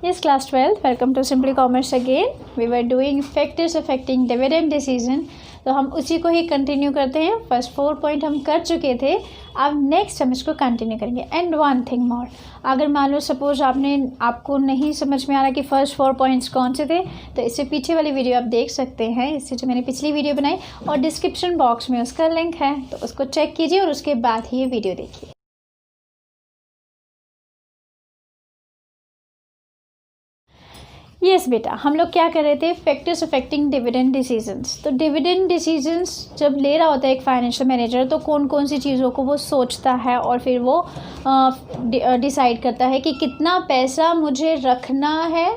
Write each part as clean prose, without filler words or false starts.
Yes, class 12, welcome to Simply Commerce again. We were doing factors affecting dividend decision. तो हम उसी को ही continue करते हैं. फर्स्ट 4 पॉइंट हम कर चुके थे. अब नेक्स्ट हम इसको कंटिन्यू करेंगे. एंड वन थिंग मोर, अगर मान लो सपोज आपको नहीं समझ में आ रहा कि फर्स्ट 4 पॉइंट्स कौन से थे, तो इससे पीछे वाली वीडियो आप देख सकते हैं. इससे जो मैंने पिछली वीडियो बनाई और डिस्क्रिप्शन बॉक्स में उसका लिंक है, तो उसको चेक कीजिए और उसके बाद ही ये वीडियो देखिए. यस बेटा, हम लोग क्या कर रहे थे, फैक्टर्स अफेक्टिंग डिविडेंड डिसीजंस. तो डिविडेंड डिसीजंस जब ले रहा होता है एक फाइनेंशियल मैनेजर, तो कौन कौन सी चीज़ों को वो सोचता है और फिर वो डिसाइड करता है कि कितना पैसा मुझे रखना है,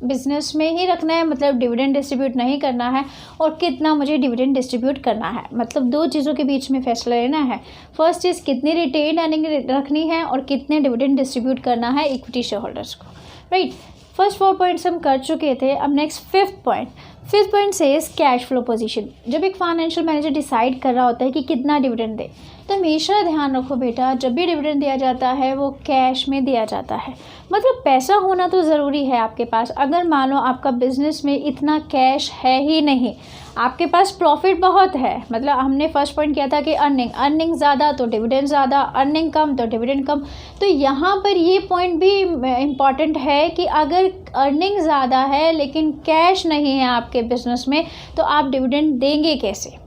बिजनेस में ही रखना है, मतलब डिविडेंड डिस्ट्रीब्यूट नहीं करना है, और कितना मुझे डिविडेंड डिस्ट्रीब्यूट करना है. मतलब दो चीज़ों के बीच में फैसला लेना है. फर्स्ट चीज़, कितनी रिटेन अर्निंग रखनी है और कितने डिविडेंड डिस्ट्रीब्यूट करना है इक्विटी शेयर होल्डर्स को. राइट, फर्स्ट 4 पॉइंट्स हम कर चुके थे. अब नेक्स्ट फिफ्थ पॉइंट से कैश फ्लो पोजीशन. जब एक फाइनेंशियल मैनेजर डिसाइड कर रहा होता है कि कितना डिविडेंड दे, तो हमेशा ध्यान रखो बेटा, जब भी डिविडेंड दिया जाता है वो कैश में दिया जाता है. मतलब पैसा होना तो ज़रूरी है आपके पास. अगर मान लो आपका बिजनेस में इतना कैश है ही नहीं, आपके पास प्रॉफिट बहुत है, मतलब हमने फर्स्ट पॉइंट किया था कि अर्निंग ज़्यादा तो डिविडेंड ज़्यादा, अर्निंग कम तो डिविडेंड कम. तो यहाँ पर ये पॉइंट भी इम्पॉर्टेंट है कि अगर अर्निंग ज़्यादा है लेकिन कैश नहीं है आपके बिजनेस में, तो आप डिविडेंड देंगे कैसे.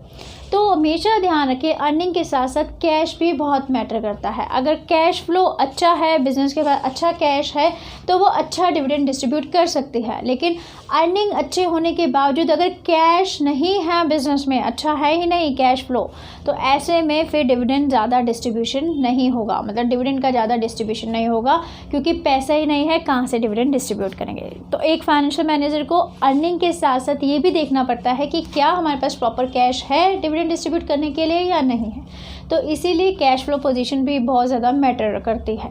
तो हमेशा ध्यान रखें, अर्निंग के साथ साथ कैश भी बहुत मैटर करता है. अगर कैश फ्लो अच्छा है, बिजनेस के पास अच्छा कैश है, तो वो अच्छा डिविडेंड डिस्ट्रीब्यूट कर सकती है. लेकिन अर्निंग अच्छे होने के बावजूद अगर कैश नहीं है, बिजनेस में अच्छा है ही नहीं कैश फ्लो, तो ऐसे में फिर डिविडेंड ज़्यादा डिस्ट्रीब्यूशन नहीं होगा. मतलब डिविडेंड का ज़्यादा डिस्ट्रीब्यूशन नहीं होगा, क्योंकि पैसा ही नहीं है, कहाँ से डिविडेंड डिस्ट्रीब्यूट करेंगे. तो एक फाइनेंशियल मैनेजर को अर्निंग के साथ साथ ये भी देखना पड़ता है कि क्या हमारे पास प्रॉपर कैश है डिविडेंड डिस्ट्रीब्यूट करने के लिए या नहीं है. तो इसीलिए कैश फ्लो पोजीशन भी बहुत ज़्यादा मैटर करती है.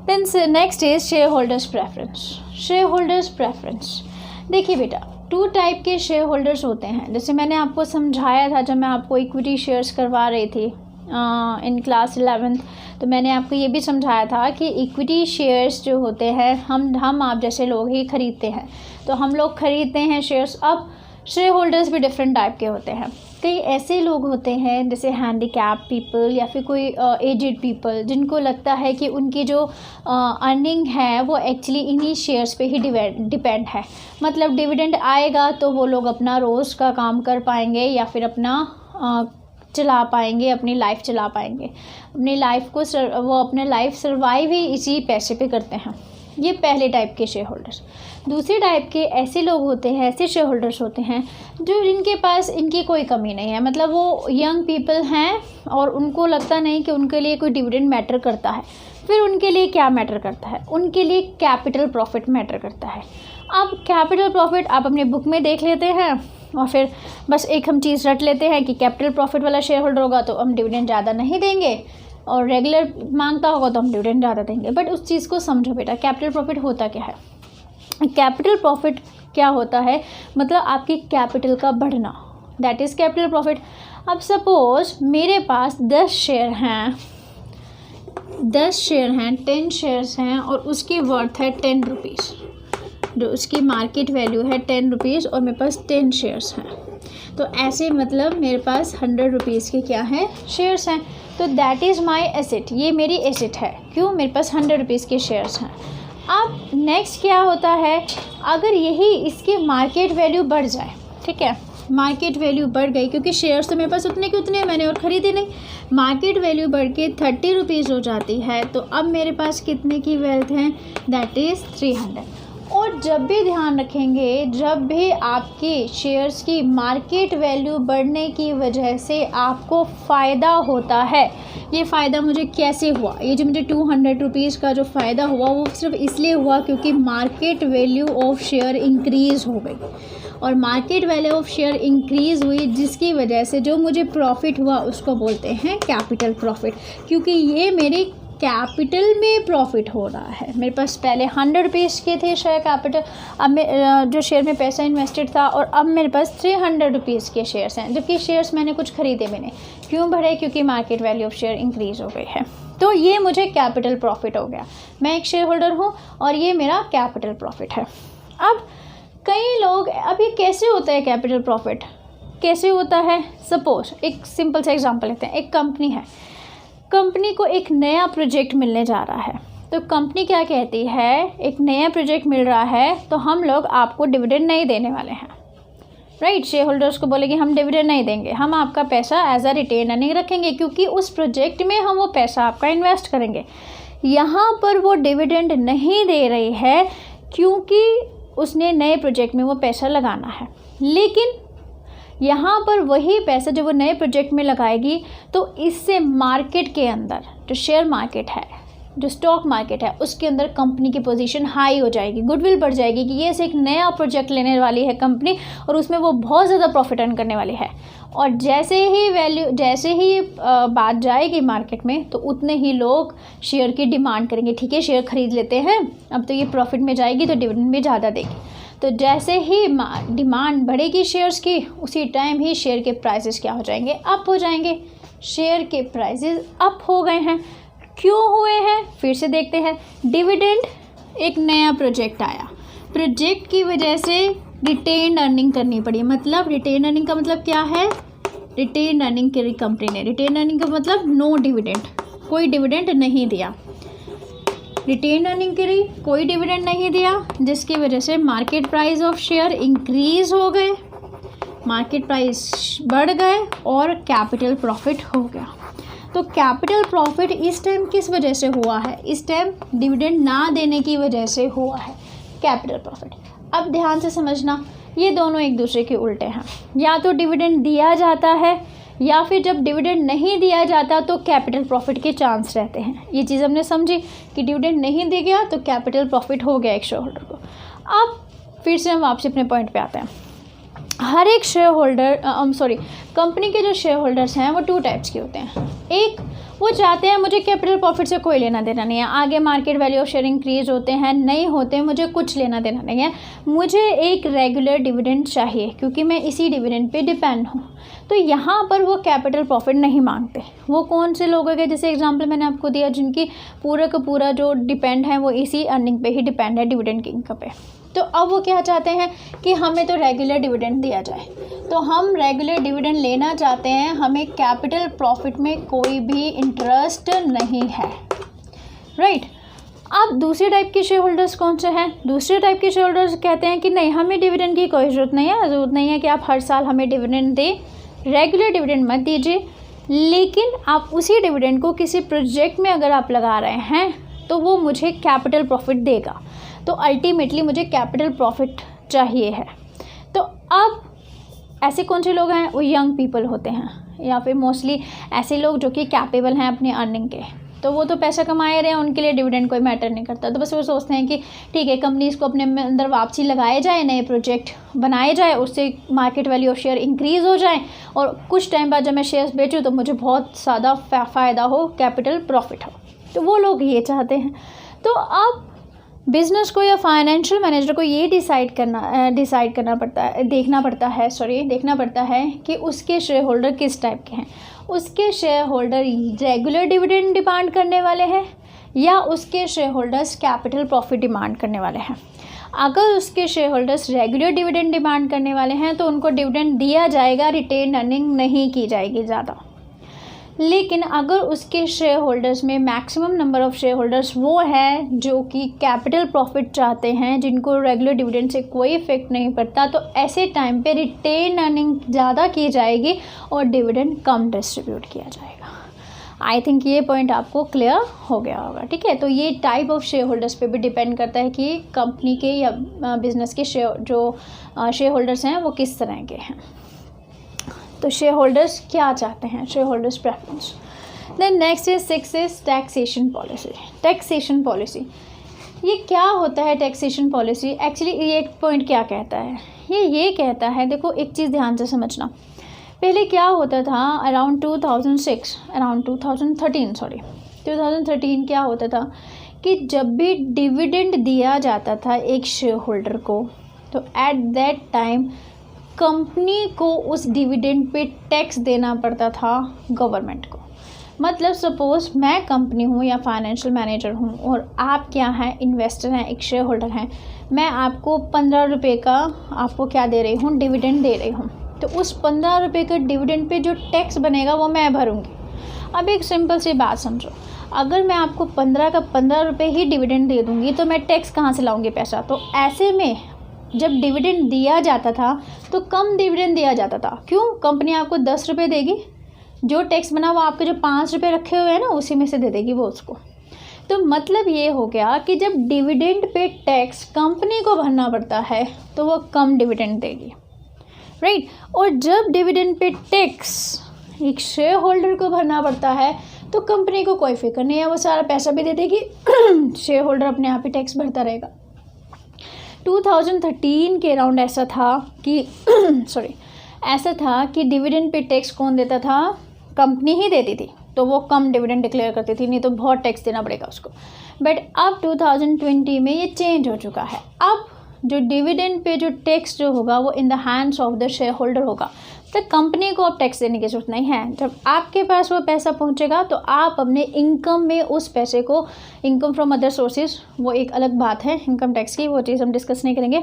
Then next is share holders preference. Share holders preference, देखिए बेटा, 2 टाइप के शेयर होल्डर्स होते हैं. जैसे मैंने आपको समझाया था जब मैं आपको इक्विटी शेयर्स करवा रही थी इन क्लास 11th, तो मैंने आपको ये भी समझाया था कि इक्विटी शेयर्स जो होते हैं हम आप जैसे लोग ही खरीदते हैं. तो हम लोग खरीदते हैं शेयर्स. अब शेयर होल्डर्स भी डिफरेंट टाइप के होते हैं. कई ऐसे लोग होते हैं जैसे हैंडीकैप पीपल या फिर कोई एजेड पीपल, जिनको लगता है कि उनकी जो अर्निंग है वो एक्चुअली इन्हीं शेयर्स पे ही डिपेंड है. मतलब डिविडेंड आएगा तो वो लोग अपना रोज़ का काम कर पाएंगे या फिर अपना चला पाएंगे, अपनी लाइफ चला पाएंगे. अपनी लाइफ को वो अपने लाइफ सर्वाइव ही इसी पैसे पे करते हैं. ये पहले टाइप के शेयर होल्डर्स. दूसरे टाइप के ऐसे लोग होते हैं, ऐसे शेयर होल्डर्स होते हैं जो जिनके पास इनकी कोई कमी नहीं है. मतलब वो यंग पीपल हैं और उनको लगता नहीं कि उनके लिए कोई डिविडेंड मैटर करता है. फिर उनके लिए क्या मैटर करता है, उनके लिए कैपिटल प्रॉफिट मैटर करता है. अब कैपिटल प्रॉफिट आप अपने बुक में देख लेते हैं और फिर बस एक हम चीज़ रट लेते हैं कि कैपिटल प्रॉफिट वाला शेयर होल्डर होगा तो हम डिविडेंड ज़्यादा नहीं देंगे, और रेगुलर मांगता होगा तो हम डिविडेंड ज़्यादा देंगे. बट उस चीज़ को समझो बेटा, कैपिटल प्रॉफिट होता क्या है. कैपिटल प्रॉफिट क्या होता है, मतलब आपकी कैपिटल का बढ़ना, दैट इज़ कैपिटल प्रॉफिट. अब सपोज मेरे पास 10 शेयर हैं, 10 शेयर्स हैं और उसकी वर्थ है 10 रुपीज़, जो उसकी मार्केट वैल्यू है 10 रुपीज़, और मेरे पास 10 शेयर्स हैं. तो ऐसे मतलब मेरे पास 100 रुपीज़ के क्या हैं, शेयर्स हैं. तो दैट इज़ माई एसेट, ये मेरी एसेट है. क्यों, मेरे पास 100 रुपीज़ के शेयर्स हैं. अब नेक्स्ट क्या होता है, अगर यही इसकी मार्केट वैल्यू बढ़ जाए, ठीक है, मार्केट वैल्यू बढ़ गई, क्योंकि शेयर्स तो मेरे पास उतने के उतने मैंने और ख़रीदे नहीं. मार्केट वैल्यू बढ़ के 30 रुपीज़ हो जाती है, तो अब मेरे पास कितने की वेल्थ है, दैट इज़ 300. और जब भी ध्यान रखेंगे, जब भी आपके शेयर्स की मार्केट वैल्यू बढ़ने की वजह से आपको फ़ायदा होता है, ये फ़ायदा मुझे कैसे हुआ, ये जो मुझे 200 रुपीज़ का जो फ़ायदा हुआ वो सिर्फ इसलिए हुआ क्योंकि market value of share increase हो गई. और market value of share increase हुई, जिसकी वजह से जो मुझे प्रॉफिट हुआ उसको बोलते हैं कैपिटल प्रॉफिट, क्योंकि ये मेरी कैपिटल में प्रॉफिट हो रहा है। मेरे पास पहले 100 रुपीज़ के थे शेयर कैपिटल, अब मैं जो शेयर में पैसा इन्वेस्टेड था, और अब मेरे पास 300 रुपीज़ के शेयर्स हैं, जबकि शेयर्स मैंने कुछ ख़रीदे भी नहीं। क्यों बढ़े? क्योंकि market value of share increase हो गई है। तो ये मुझे कैपिटल प्रॉफिट हो गया। मैं एक शेयर होल्डर हूँ और ये मेरा कैपिटल प्रॉफिट है। अब कई लोग, अब ये कैसे होता है कैपिटल प्रॉफिट, कैसे होता है? सपोज एक सिंपल सा एग्जांपल लेते हैं। एक कंपनी है, कंपनी को एक नया प्रोजेक्ट मिलने जा रहा है, तो कंपनी क्या कहती है, एक नया प्रोजेक्ट मिल रहा है तो हम लोग आपको डिविडेंड नहीं देने वाले हैं, राइट। शेयर होल्डर्स को बोलेगी हम डिविडेंड नहीं देंगे, हम आपका पैसा एज अ रिटेन अर्निंग रखेंगे, क्योंकि उस प्रोजेक्ट में हम वो पैसा आपका इन्वेस्ट करेंगे। यहाँ पर वो डिविडेंड नहीं दे रही है क्योंकि उसने नए प्रोजेक्ट में वो पैसा लगाना है, लेकिन यहाँ पर वही पैसा जो वो नए प्रोजेक्ट में लगाएगी, तो इससे मार्केट के अंदर जो शेयर मार्केट है, जो स्टॉक मार्केट है, उसके अंदर कंपनी की पोजीशन हाई हो जाएगी, गुडविल बढ़ जाएगी कि ये से एक नया प्रोजेक्ट लेने वाली है कंपनी और उसमें वो बहुत ज़्यादा प्रॉफिट अर्न करने वाली है। और जैसे ही बात जाएगी मार्केट में, तो उतने ही लोग शेयर की डिमांड करेंगे। ठीक है, शेयर खरीद लेते हैं, अब तो ये प्रॉफिट में जाएगी तो डिविडेंड भी ज़्यादा देगी। तो जैसे ही डिमांड बढ़ेगी शेयर्स की, उसी टाइम ही शेयर के प्राइसेस क्या हो जाएंगे? अप हो जाएंगे। शेयर के प्राइसेस अप हो गए हैं। क्यों हुए हैं? फिर से देखते हैं। डिविडेंड, एक नया प्रोजेक्ट आया, प्रोजेक्ट की वजह से रिटेन अर्निंग करनी पड़ी। मतलब रिटेन अर्निंग का मतलब क्या है? रिटेन अर्निंग करी कंपनी ने। रिटेन अर्निंग का मतलब नो डिविडेंड, कोई डिविडेंड नहीं दिया। रिटेन अर्निंग करी, कोई डिविडेंड नहीं दिया, जिसकी वजह से market price of share increase हो गए, मार्केट प्राइस बढ़ गए और कैपिटल प्रॉफिट हो गया। तो कैपिटल प्रॉफिट इस टाइम किस वजह से हुआ है? इस टाइम डिविडेंड ना देने की वजह से हुआ है कैपिटल प्रॉफिट। अब ध्यान से समझना, ये दोनों एक दूसरे के उल्टे हैं। या तो डिविडेंड दिया जाता है, या फिर जब डिविडेंड नहीं दिया जाता तो कैपिटल प्रॉफिट के चांस रहते हैं। ये चीज़ हमने समझी कि डिविडेंड नहीं दे गया तो कैपिटल प्रॉफिट हो गया एक शेयर होल्डर को। अब फिर से हम वापस अपने पॉइंट पे आते हैं। हर एक शेयर होल्डर कंपनी के जो शेयर होल्डर्स हैं वो 2 टाइप्स के होते हैं। एक, वो चाहते हैं मुझे कैपिटल प्रॉफिट से कोई लेना देना नहीं है, आगे market value of share increase होते हैं नहीं होते, मुझे कुछ लेना देना नहीं है, मुझे एक रेगुलर डिविडेंड चाहिए क्योंकि मैं इसी डिविडेंड पे डिपेंड हूँ। तो यहाँ पर वो कैपिटल प्रॉफिट नहीं मांगते। वो कौन से लोग हैं? जैसे एग्जांपल मैंने आपको दिया, जिनकी पूरा का पूरा जो डिपेंड है वो इसी अर्निंग पे ही डिपेंड है, डिविडेंड की इनकम पे। तो अब वो क्या चाहते हैं कि हमें तो रेगुलर डिविडेंड दिया जाए, तो हम रेगुलर डिविडेंड लेना चाहते हैं, हमें कैपिटल प्रॉफिट में कोई भी इंटरेस्ट नहीं है, राइट। अब दूसरे टाइप के शेयर होल्डर्स कौन से हैं? दूसरे टाइप के शेयर होल्डर्स कहते हैं कि नहीं, हमें डिविडेंड की कोई ज़रूरत नहीं है कि आप हर साल हमें डिविडेंड दें, रेगुलर डिविडेंड मत दीजिए, लेकिन आप उसी डिविडेंड को किसी प्रोजेक्ट में अगर आप लगा रहे हैं तो वो मुझे कैपिटल प्रॉफिट देगा। तो अल्टीमेटली मुझे कैपिटल प्रॉफिट चाहिए है। तो अब ऐसे कौन से लोग हैं? वो यंग पीपल होते हैं, या फिर मोस्टली ऐसे लोग जो कि कैपेबल हैं अपनी अर्निंग के, तो वो तो पैसा कमाए रहे हैं, उनके लिए डिविडेंड कोई मैटर नहीं करता। तो बस वो सोचते हैं कि ठीक है, कंपनीज को अपने अंदर वापसी लगाए जाए, नए प्रोजेक्ट बनाए जाए, उससे market value of share increase हो जाए और कुछ टाइम बाद जब मैं शेयर्स बेचूँ तो मुझे बहुत ज़्यादा फ़ायदा हो, कैपिटल प्रॉफिट हो। तो वो लोग ये चाहते हैं। तो अब बिज़नेस को या फाइनेंशियल मैनेजर को ये देखना पड़ता है कि उसके शेयर होल्डर किस टाइप के हैं। उसके share holder regular dividend demand करने वाले हैं या उसके share holders capital profit demand करने वाले हैं। अगर उसके share holders regular dividend demand करने वाले हैं तो उनको डिविडेंड दिया जाएगा, रिटेन अर्निंग नहीं की जाएगी ज़्यादा। लेकिन अगर उसके शेयर होल्डर्स में maximum number of share holders वो हैं जो कि कैपिटल प्रॉफिट चाहते हैं, जिनको रेगुलर डिविडेंड से कोई इफेक्ट नहीं पड़ता, तो ऐसे टाइम पे रिटेन अर्निंग ज़्यादा की जाएगी और डिविडेंड कम डिस्ट्रीब्यूट किया जाएगा। आई थिंक ये पॉइंट आपको क्लियर हो गया होगा, ठीक है। तो ये टाइप ऑफ शेयर होल्डर्स पे भी डिपेंड करता है कि कंपनी के या बिज़नेस के शेयर होल्डर्स हैं वो किस तरह के हैं। तो शेयर होल्डर्स क्या चाहते हैं, share holders preference. Then next is 6 is taxation policy. Taxation policy ये क्या होता है? टैक्सेशन पॉलिसी एक्चुअली ये एक पॉइंट क्या कहता है, ये कहता है, देखो एक चीज़ ध्यान से समझना। पहले क्या होता था, अराउंड 2013 2013 क्या होता था कि जब भी डिविडेंड दिया जाता था एक शेयर होल्डर को, तो एट दैट टाइम कंपनी को उस डिविडेंड पे टैक्स देना पड़ता था गवर्नमेंट को। मतलब सपोज़ मैं कंपनी हूँ या फाइनेंशियल मैनेजर हूँ और आप क्या हैं, इन्वेस्टर हैं, एक शेयर होल्डर हैं, मैं आपको 15 रुपये का आपको क्या दे रही हूँ, डिविडेंड दे रही हूँ। तो उस 15 रुपये के डिविडेंड पे जो टैक्स बनेगा वो मैं भरूँगी। अब एक सिंपल सी बात समझो, अगर मैं आपको 15 का 15 रुपये ही डिविडेंड दे दूँगी तो मैं टैक्स कहाँ से लाऊँगी पैसा। तो ऐसे में जब डिविडेंड दिया जाता था तो कम डिविडेंड दिया जाता था। क्यों? कंपनी आपको 10 रुपये देगी, जो टैक्स बना वो आपके जो 5 रुपये रखे हुए हैं ना उसी में से दे देगी वो उसको। तो मतलब ये हो गया कि जब डिविडेंड पे टैक्स कंपनी को भरना पड़ता है तो वो कम डिविडेंड देगी, राइट। और जब डिविडेंड पे टैक्स एक शेयर होल्डर को भरना पड़ता है तो कंपनी को कोई फिक्र नहीं है, वो सारा पैसा भी दे देगी, शेयर होल्डर अपने आप ही टैक्स भरता रहेगा। 2013 के अराउंड ऐसा था कि ऐसा था कि डिविडेंड पे टैक्स कौन देता था? कंपनी ही देती थी, तो वो कम डिविडेंड डिक्लेयर करती थी, नहीं तो बहुत टैक्स देना पड़ेगा उसको। बट अब 2020 में ये चेंज हो चुका है। अब जो डिविडेंड पे जो टैक्स जो होगा वो in the hands of the share holder होगा, तो कंपनी को अब टैक्स देने की ज़रूरत नहीं है। जब आपके पास वो पैसा पहुंचेगा तो आप अपने इनकम में उस पैसे को, इनकम फ्रॉम अदर सोर्सेज वो एक अलग बात है इनकम टैक्स की, वो चीज़ हम डिस्कस नहीं करेंगे,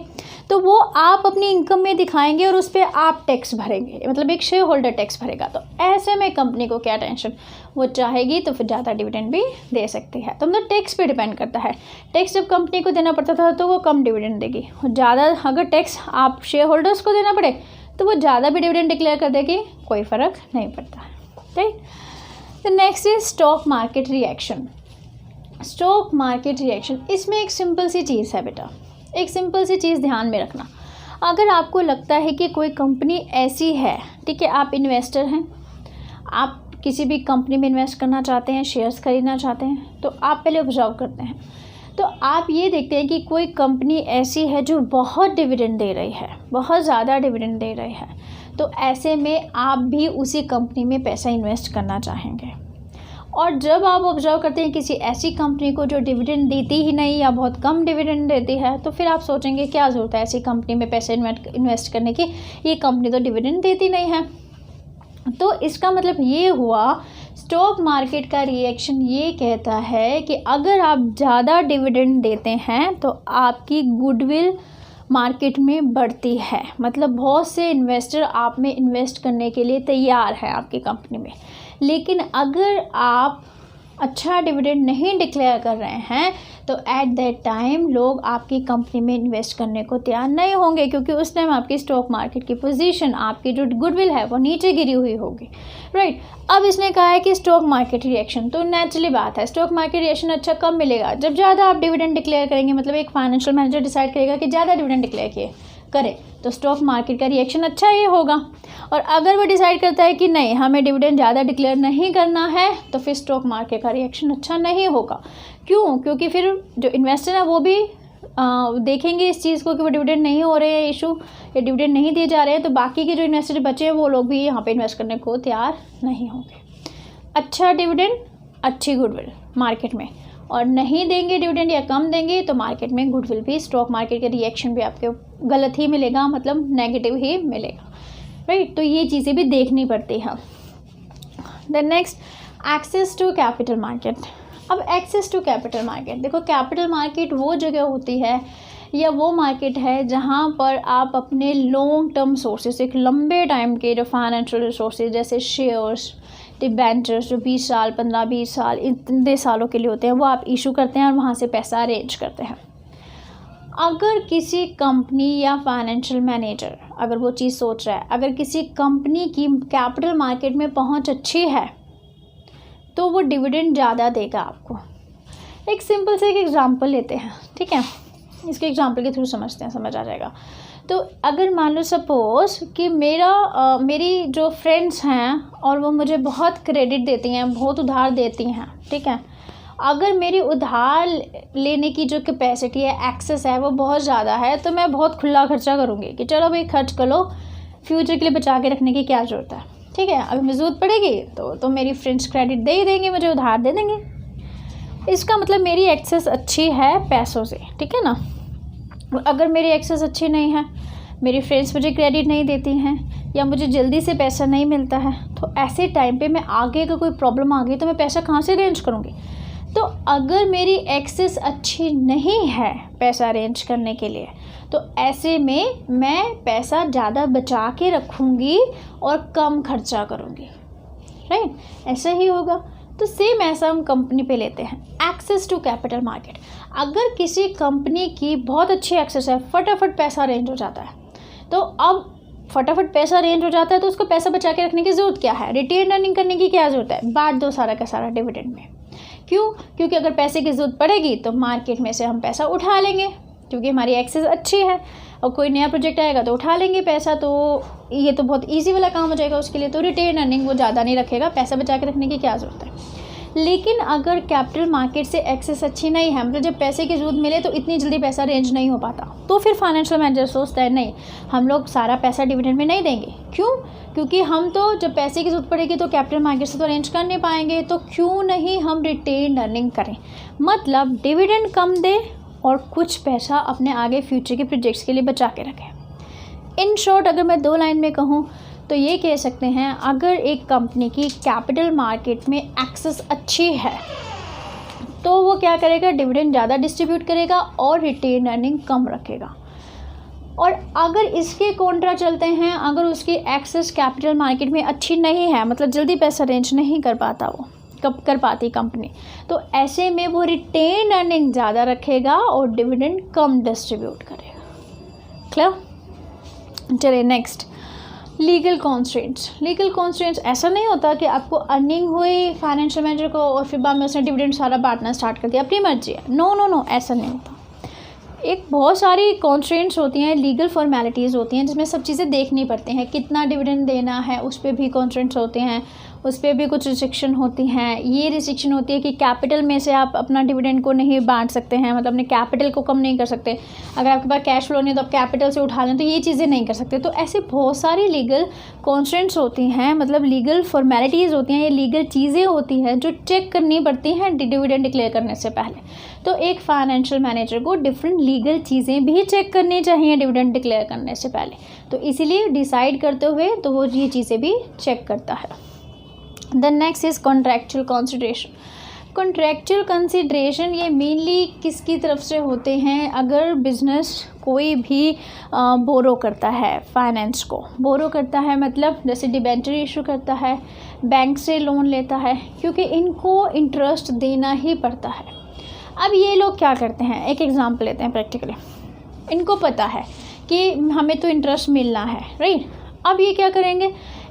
तो वो आप अपनी इनकम में दिखाएंगे और उस पर आप टैक्स भरेंगे, मतलब एक शेयर होल्डर टैक्स भरेगा। तो ऐसे में कंपनी को क्या टेंशन, वो चाहेगी तो फिर ज़्यादा डिविडेंड भी दे सकती है। तो मतलब टैक्स पे डिपेंड करता है। टैक्स जब कंपनी को देना पड़ता था तो वो कम डिविडेंड देगी, और ज़्यादा अगर टैक्स आप शेयर होल्डर्स को देना पड़े तो वो ज़्यादा भी डिविडेंड डिक्लेयर कर देगी, कोई फ़र्क नहीं पड़ता, राइट। तो next is stock market reaction. Stock market reaction, इसमें एक सिंपल सी चीज़ है बेटा, एक सिंपल सी चीज़ ध्यान में रखना। अगर आपको लगता है कि कोई कंपनी ऐसी है, ठीक है, आप इन्वेस्टर हैं, आप किसी भी कंपनी में इन्वेस्ट करना चाहते हैं, शेयर्स खरीदना चाहते हैं, तो आप पहले ऑब्जर्व करते हैं, तो आप ये देखते हैं कि कोई कंपनी ऐसी है जो बहुत डिविडेंड दे रही है, बहुत ज़्यादा डिविडेंड दे रही है, तो ऐसे में आप भी उसी कंपनी में पैसा इन्वेस्ट करना चाहेंगे। और जब आप ऑब्जर्व करते हैं किसी ऐसी कंपनी को जो डिविडेंड देती ही नहीं या बहुत कम डिविडेंड देती है, तो फिर आप सोचेंगे क्या ज़रूरत है ऐसी कंपनी में पैसे इन्वेस्ट करने की, ये कंपनी तो डिविडेंड देती नहीं है। तो इसका मतलब ये हुआ, स्टॉक मार्केट का रिएक्शन ये कहता है कि अगर आप ज़्यादा डिविडेंड देते हैं तो आपकी गुडविल मार्केट में बढ़ती है, मतलब बहुत से इन्वेस्टर आप में इन्वेस्ट करने के लिए तैयार हैं आपकी कंपनी में। लेकिन अगर आप अच्छा डिविडेंड नहीं डिक्लेयर कर रहे हैं तो एट दैट टाइम लोग आपकी कंपनी में इन्वेस्ट करने को तैयार नहीं होंगे, क्योंकि उस टाइम आपकी स्टॉक मार्केट की पोजीशन, आपकी जो गुडविल है वो नीचे गिरी हुई होगी, राइट। अब इसने कहा है कि स्टॉक मार्केट रिएक्शन, तो नेचुरली बात है, स्टॉक मार्केट रिएक्शन अच्छा कब मिलेगा? जब ज़्यादा आप डिविडेंड डिक्लेयर करेंगे, मतलब एक फाइनेंशियल मैनेजर डिसाइड करेगा कि ज़्यादा डिविडेंड डिक्लेयर करे तो स्टॉक मार्केट का रिएक्शन अच्छा ही होगा। और अगर वो डिसाइड करता है कि नहीं, हमें डिविडेंड ज़्यादा डिक्लेयर नहीं करना है, तो फिर स्टॉक मार्केट का रिएक्शन अच्छा नहीं होगा। क्यों? क्योंकि फिर जो इन्वेस्टर है वो भी देखेंगे इस चीज़ को कि वो डिविडेंड नहीं हो रहे हैं इशू, या डिविडेंड नहीं दिए जा रहे हैं, तो बाकी के जो इन्वेस्टर बचे हैं वो लोग भी यहाँ पे इन्वेस्ट करने को तैयार नहीं होंगे। अच्छा डिविडेंड, अच्छी गुडविल मार्केट में, और नहीं देंगे डिविडेंड या कम देंगे तो मार्केट में गुडविल भी, स्टॉक मार्केट का रिएक्शन भी आपके गलत ही मिलेगा, मतलब नेगेटिव ही मिलेगा, राइट। तो ये चीज़ें भी देखनी पड़ती हैं। The next, access to capital market. अब एक्सेस टू कैपिटल मार्केट, देखो कैपिटल मार्केट वो जगह होती है या वो मार्केट है जहाँ पर आप अपने लॉन्ग टर्म सोर्सेस, एक लंबे टाइम के जो फाइनेंशियल रिसोर्सेज जैसे शेयर्स, डिबेंचर्स जो 20 साल 15-20 साल इतने सालों के लिए होते हैं, वो आप इशू करते हैं और वहाँ से पैसा अरेंज करते हैं। अगर किसी कंपनी या फाइनेंशियल मैनेजर अगर वो चीज़ सोच रहा है, अगर किसी कंपनी की कैपिटल मार्केट में पहुँच अच्छी है तो वो डिविडेंड ज़्यादा देगा आपको। एक सिंपल से एक एग्जांपल लेते हैं, ठीक है, इसके एग्जांपल के थ्रू समझते हैं, समझ आ जाएगा। तो अगर मान लो सपोज़ कि मेरी जो फ्रेंड्स हैं और वो मुझे बहुत क्रेडिट देती हैं, बहुत उधार देती हैं, ठीक है, अगर मेरी उधार लेने की जो कैपेसिटी है, एक्सेस है, वो बहुत ज़्यादा है, तो मैं बहुत खुला खर्चा करूँगी कि चलो भाई खर्च कर लो, फ्यूचर के लिए बचा के रखने की क्या ज़रूरत है, ठीक है, अभी मुझे ज़रूरत पड़ेगी तो मेरी फ्रेंड्स क्रेडिट दे ही देंगे, मुझे उधार दे देंगे, इसका मतलब मेरी एक्सेस अच्छी है पैसों से, ठीक है ना। अगर मेरी एक्सेस अच्छी नहीं है, मेरी फ्रेंड्स मुझे क्रेडिट नहीं देती हैं या मुझे जल्दी से पैसा नहीं मिलता है, तो ऐसे टाइम पे मैं आगे का कोई प्रॉब्लम आ गई तो मैं पैसा कहाँ से अरेंज करूँगी। तो अगर मेरी एक्सेस अच्छी नहीं है पैसा अरेंज करने के लिए, तो ऐसे में मैं पैसा ज़्यादा बचा के रखूँगी और कम खर्चा करूँगी, राइट। ऐसा ही होगा। तो सेम ऐसा हम कंपनी पे लेते हैं, एक्सेस टू कैपिटल मार्केट। अगर किसी कंपनी की बहुत अच्छी एक्सेस है, फटाफट पैसा अरेंज हो जाता है, तो अब फटाफट पैसा अरेंज हो जाता है तो उसको पैसा बचा के रखने की ज़रूरत क्या है, रिटेन अर्निंग करने की क्या ज़रूरत है, बांट दो सारा का सारा डिविडेंड में। क्यों? क्योंकि अगर पैसे की ज़रूरत पड़ेगी तो मार्केट में से हम पैसा उठा लेंगे, क्योंकि हमारी एक्सेस अच्छी है, और कोई नया प्रोजेक्ट आएगा तो उठा लेंगे पैसा, तो ये तो बहुत इजी वाला काम हो जाएगा उसके लिए। तो रिटेन अर्निंग वो ज़्यादा नहीं रखेगा, पैसा बचा के रखने की क्या ज़रूरत है। लेकिन अगर कैपिटल मार्केट से एक्सेस अच्छी नहीं है, मतलब जब पैसे की ज़रूरत मिले तो इतनी जल्दी पैसा अरेंज नहीं हो पाता, तो फिर फाइनेंशियल मैनेजर सोचता है नहीं, हम लोग सारा पैसा डिविडेंड में नहीं देंगे। क्यों? क्योंकि हम तो जब पैसे की ज़रूरत पड़ेगी तो कैपिटल मार्केट से तो अरेंज कर नहीं पाएंगे, तो क्यों नहीं हम रिटेन अर्निंग करें, मतलब डिविडेंड कम दें और कुछ पैसा अपने आगे फ्यूचर के प्रोजेक्ट्स के लिए बचा के रखें। इन शॉर्ट अगर मैं 2 लाइन में कहूँ तो ये कह सकते हैं, अगर एक कंपनी की कैपिटल मार्केट में एक्सेस अच्छी है तो वो क्या करेगा, डिविडेंड ज़्यादा डिस्ट्रीब्यूट करेगा और रिटेन अर्निंग कम रखेगा। और अगर इसके कॉन्ट्रा चलते हैं, अगर उसकी एक्सेस कैपिटल मार्केट में अच्छी नहीं है, मतलब जल्दी पैसा अरेंज नहीं कर पाता वो कर पाती कंपनी, तो ऐसे में वो रिटेन अर्निंग ज़्यादा रखेगा और डिविडेंड कम डिस्ट्रीब्यूट करेगा। क्लियर? चलिए next, legal constraints. Legal constraints ऐसा नहीं होता कि आपको अर्निंग हुई फाइनेंशियल मैनेजर को और फिर बाद में उसने डिविडेंड सारा बांटना स्टार्ट कर दिया, अपनी मर्जी है। नो, ऐसा नहीं होता। एक बहुत सारी कॉन्स्ट्रेंट्स होती हैं, लीगल फॉर्मेलिटीज़ होती हैं जिसमें सब चीज़ें देखनी पड़ती हैं, कितना डिविडेंड देना है उस पर भी कॉन्स्ट्रेंट्स होते हैं, उस पर भी कुछ रिस्ट्रिक्शन होती हैं। ये रिस्ट्रिक्शन होती है कि कैपिटल में से आप अपना डिविडेंड को नहीं बांट सकते हैं, मतलब अपने कैपिटल को कम नहीं कर सकते। अगर आपके पास कैश फ्लो नहीं है तो आप कैपिटल से उठा लें, तो ये चीज़ें नहीं कर सकते। तो ऐसे बहुत सारी लीगल कॉन्स्ट्रेंट्स होती हैं, मतलब लीगल फॉर्मेलिटीज़ होती हैं, ये लीगल चीज़ें होती हैं जो चेक करनी पड़ती हैं डिविडेंड डिक्लेयर करने से पहले। तो एक फाइनेंशियल मैनेजर को डिफरेंट लीगल चीज़ें भी चेक करनी चाहिए डिविडेंड डिक्लेयर करने से पहले, तो इसीलिए डिसाइड करते हुए तो वो ये चीज़ें भी चेक करता है। The next is contractual consideration. Contractual consideration ये मेनली किसकी तरफ से होते हैं, अगर बिजनेस कोई भी बोरो करता है, फाइनेंस को बोरो करता है, मतलब जैसे डिबेंचर इशू करता है, बैंक से लोन लेता है, क्योंकि इनको इंटरेस्ट देना ही पड़ता है। अब ये लोग क्या करते हैं, एक एग्जांपल लेते हैं प्रैक्टिकली। इनको पता है कि हमें तो इंटरेस्ट मिलना है, राइट। अब ये क्या करेंगे,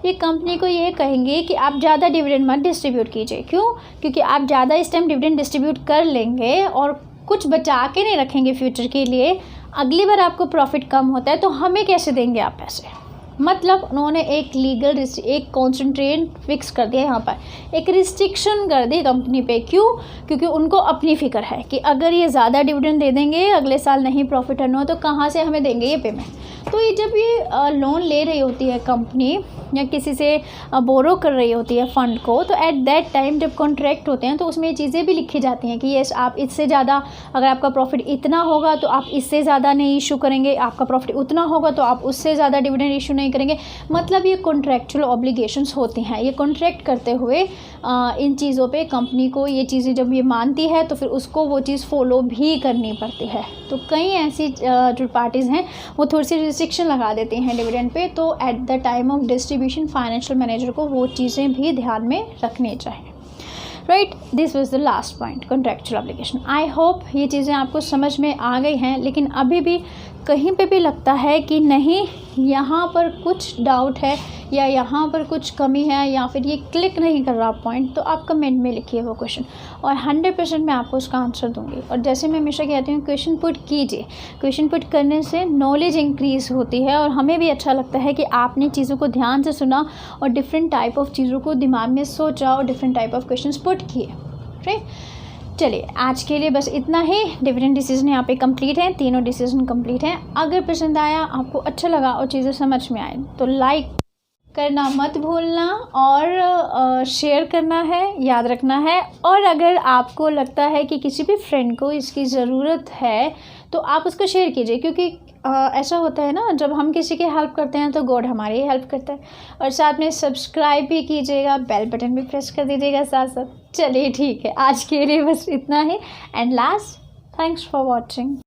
ये कंपनी को ये कहेंगे कि आप ज़्यादा डिविडेंड मत डिस्ट्रीब्यूट कीजिए। क्यों? क्योंकि आप ज़्यादा इस टाइम डिविडेंड डिस्ट्रीब्यूट कर लेंगे और कुछ बचा के नहीं रखेंगे फ्यूचर के लिए, अगली बार आपको प्रॉफिट कम होता है तो हमें कैसे देंगे आप पैसे। मतलब उन्होंने एक लीगल एक कॉन्सेंट्रेट फिक्स कर दिया, यहाँ पर एक रिस्ट्रिक्शन कर दी कंपनी पे। क्यों? क्योंकि उनको अपनी फिक्र है कि अगर ये ज़्यादा डिविडेंड दे देंगे, अगले साल नहीं प्रॉफिट अर्न हो तो कहाँ से हमें देंगे ये पेमेंट। तो ये जब ये लोन ले रही होती है कंपनी या किसी से बोरो कर रही होती है फ़ंड को, तो एट दैट टाइम जब कॉन्ट्रैक्ट होते हैं तो उसमें ये चीज़ें भी लिखी जाती हैं कि यस आप इससे ज़्यादा, अगर आपका प्रॉफिट इतना होगा तो आप इससे ज़्यादा नहीं इशू करेंगे, आपका प्रॉफिट उतना होगा तो आप उससे ज़्यादा डिविडेंड इशू नहीं करेंगे। मतलब ये कॉन्ट्रैक्चुअल ऑब्लिगेशंस होती हैं। ये कॉन्ट्रैक्ट करते हुए इन चीज़ों पे कंपनी को ये चीज़ें जब ये मानती है तो फिर उसको वो चीज़ फॉलो भी करनी पड़ती है। तो कई ऐसी जो पार्टीज़ हैं वो थोड़ी सी रिस्ट्रिक्शन लगा देती हैं डिविडेंड पे, तो at the time of distribution financial manager को वो चीज़ें भी ध्यान में रखनी चाहिए। Right, this was the last point, contractual obligation. I hope ये चीज़ें आपको समझ में आ गई हैं, लेकिन अभी भी कहीं पे भी लगता है कि नहीं यहाँ पर कुछ डाउट है या यहाँ पर कुछ कमी है या फिर ये क्लिक नहीं कर रहा पॉइंट, तो आप कमेंट में लिखिए वो क्वेश्चन और 100% मैं आपको उसका आंसर दूंगी। और जैसे मैं हमेशा कहती हूँ, क्वेश्चन पुट कीजिए। क्वेश्चन पुट करने से नॉलेज इंक्रीज़ होती है और हमें भी अच्छा लगता है कि आपने चीज़ों को ध्यान से सुना और डिफरेंट टाइप ऑफ चीज़ों को दिमाग में सोचा और different type of question put किए। राइट, चलिए आज के लिए बस इतना ही। डिविडेंड डिसीजन यहाँ पे कंप्लीट है, तीनों डिसीजन कंप्लीट हैं। अगर पसंद आया, आपको अच्छा लगा और चीज़ें समझ में आए तो लाइक करना मत भूलना और शेयर करना है, याद रखना है। और अगर आपको लगता है कि किसी भी फ्रेंड को इसकी ज़रूरत है तो आप उसको शेयर कीजिए, क्योंकि ऐसा होता है ना, जब हम किसी की हेल्प करते हैं तो गॉड हमारी हेल्प करता है। और साथ में सब्सक्राइब भी कीजिएगा, बेल बटन भी प्रेस कर दीजिएगा साथ साथ। चलिए ठीक है, आज के लिए बस इतना ही। And last, thanks for watching.